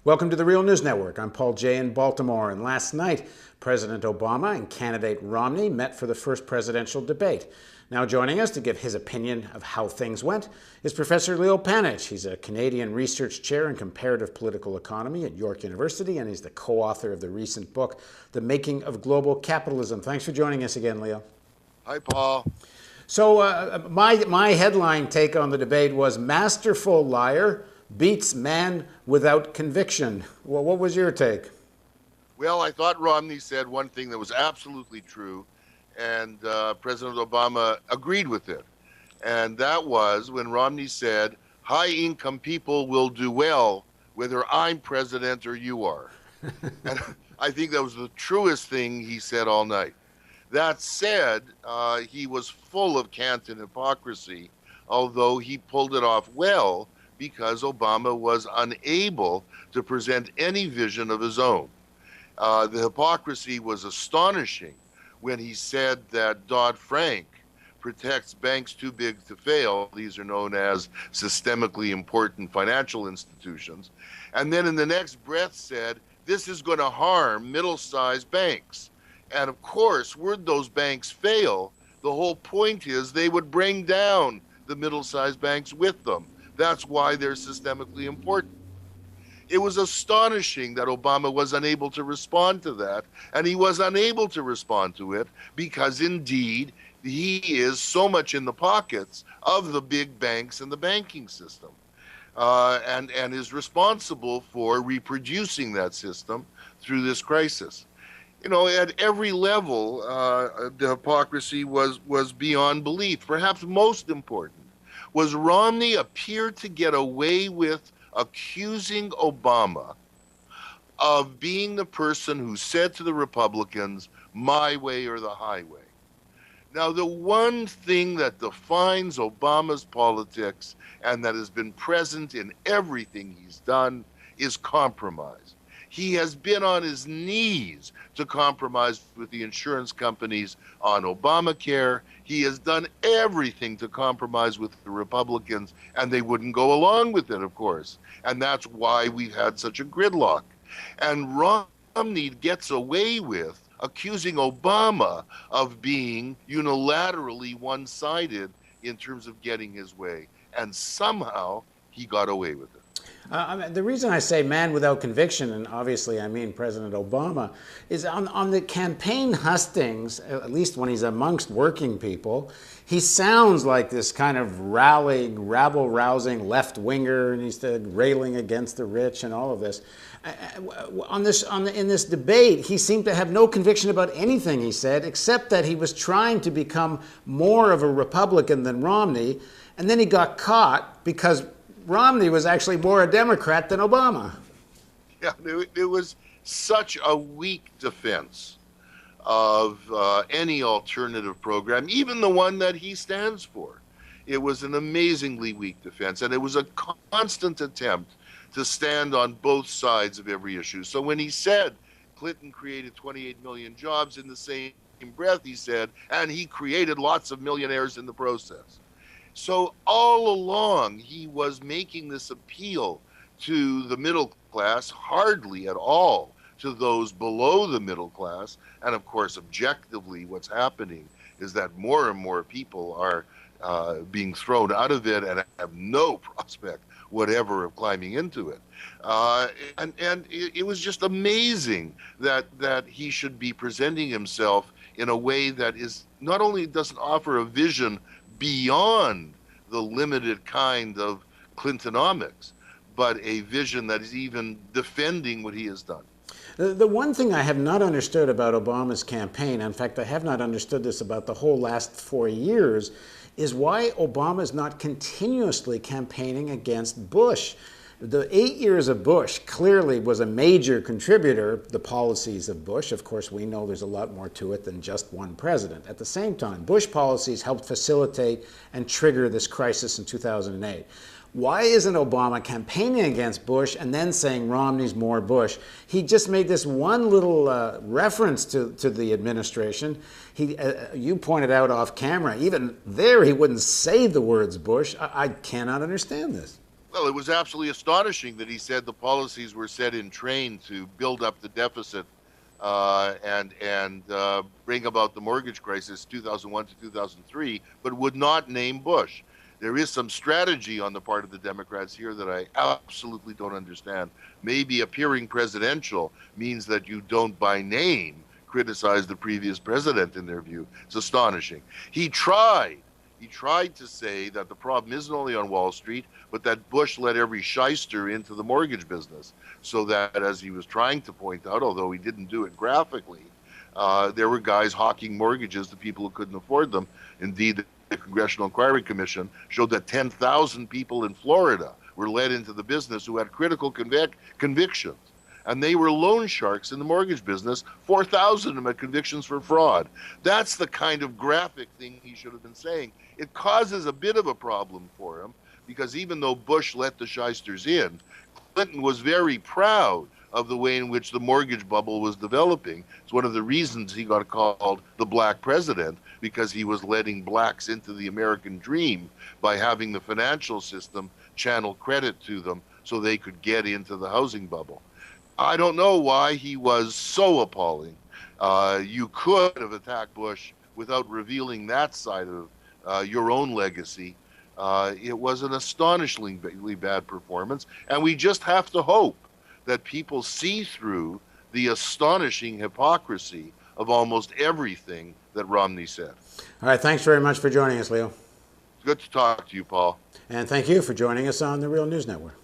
Welcome to the Real News Network. I'm Paul Jay in Baltimore, and last night, President Obama and candidate Romney met for the first presidential debate. Now joining us to give his opinion of how things went is Professor Leo Panitch. He's a Canadian Research Chair in Comparative Political Economy at York University, and he's the co-author of the recent book, The Making of Global Capitalism. Thanks for joining us again, Leo. Hi, Paul. So my headline take on the debate was Masterful Liar Beats Man Without Conviction. Well, what was your take? Well, I thought Romney said one thing that was absolutely true, and President Obama agreed with it. And that was when Romney said, high-income people will do well whether I'm president or you are. And I think that was the truest thing he said all night. That said, he was full of cant and hypocrisy, although he pulled it off well, because Obama was unable to present any vision of his own. The hypocrisy was astonishing when he said that Dodd-Frank protects banks too big to fail. These are known as systemically important financial institutions. And then in the next breath said, this is going to harm middle-sized banks. And of course, were those banks fail, the whole point is they would bring down the middle-sized banks with them. That's why they're systemically important. It was astonishing that Obama was unable to respond to that, and he was unable to respond to it because indeed he is so much in the pockets of the big banks and the banking system, and is responsible for reproducing that system through this crisis. You know, at every level, the hypocrisy was beyond belief. Perhaps most important was Romney appeared to get away with accusing Obama of being the person who said to the Republicans, my way or the highway. Now, the one thing that defines Obama's politics and that has been present in everything he's done is compromise. He has been on his knees to compromise with the insurance companies on Obamacare. He has done everything to compromise with the Republicans, and they wouldn't go along with it, of course. And that's why we've had such a gridlock. And Romney gets away with accusing Obama of being unilaterally one-sided in terms of getting his way. And somehow he got away with it. The reason I say man without conviction, and obviously I mean President Obama, is on the campaign hustings, at least when he's amongst working people, he sounds like this kind of rabble-rousing left-winger, and he's railing against the rich and all of this. In this debate, he seemed to have no conviction about anything he said, except that he was trying to become more of a Republican than Romney, and then he got caught because Romney was actually more a Democrat than Obama. Yeah, it was such a weak defense of any alternative program, even the one that he stands for. It was an amazingly weak defense, and it was a constant attempt to stand on both sides of every issue. So when he said Clinton created 28 million jobs, in the same breath he said, and he created lots of millionaires in the process. So all along, he was making this appeal to the middle class, hardly at all to those below the middle class. And of course, objectively, what's happening is that more and more people are being thrown out of it and have no prospect whatever of climbing into it. And it was just amazing that he should be presenting himself in a way that is not only doesn't offer a vision beyond the limited kind of Clintonomics, but a vision that is even defending what he has done. The one thing I have not understood about Obama's campaign, in fact, I have not understood this about the whole last 4 years, is why Obama is not continuously campaigning against Bush. The 8 years of Bush clearly was a major contributor, the policies of Bush. Of course, we know there's a lot more to it than just one president. At the same time, Bush policies helped facilitate and trigger this crisis in 2008. Why isn't Obama campaigning against Bush and then saying Romney's more Bush? He just made this one little reference to the administration. You pointed out off camera, even there he wouldn't say the words Bush. I cannot understand this. Well, it was absolutely astonishing that he said the policies were set in train to build up the deficit and bring about the mortgage crisis 2001 to 2003, but would not name Bush. There is some strategy on the part of the Democrats here that I absolutely don't understand. Maybe appearing presidential means that you don't by name criticize the previous president in their view. It's astonishing. He tried to say that the problem isn't only on Wall Street, but that Bush let every shyster into the mortgage business. So that, as he was trying to point out, although he didn't do it graphically, there were guys hawking mortgages to people who couldn't afford them. Indeed, the Congressional Inquiry Commission showed that 10,000 people in Florida were led into the business who had critical convictions. And they were loan sharks in the mortgage business. 4,000 of them had convictions for fraud. That's the kind of graphic thing he should have been saying. It causes a bit of a problem for him because even though Bush let the shysters in, Clinton was very proud of the way in which the mortgage bubble was developing. It's one of the reasons he got called the black president, because he was letting blacks into the American dream by having the financial system channel credit to them so they could get into the housing bubble. I don't know why he was so appalling. You could have attacked Bush without revealing that side of your own legacy. It was an astonishingly bad performance, and we just have to hope that people see through the astonishing hypocrisy of almost everything that Romney said. All right, thanks very much for joining us, Leo. It's good to talk to you, Paul. And thank you for joining us on the Real News Network.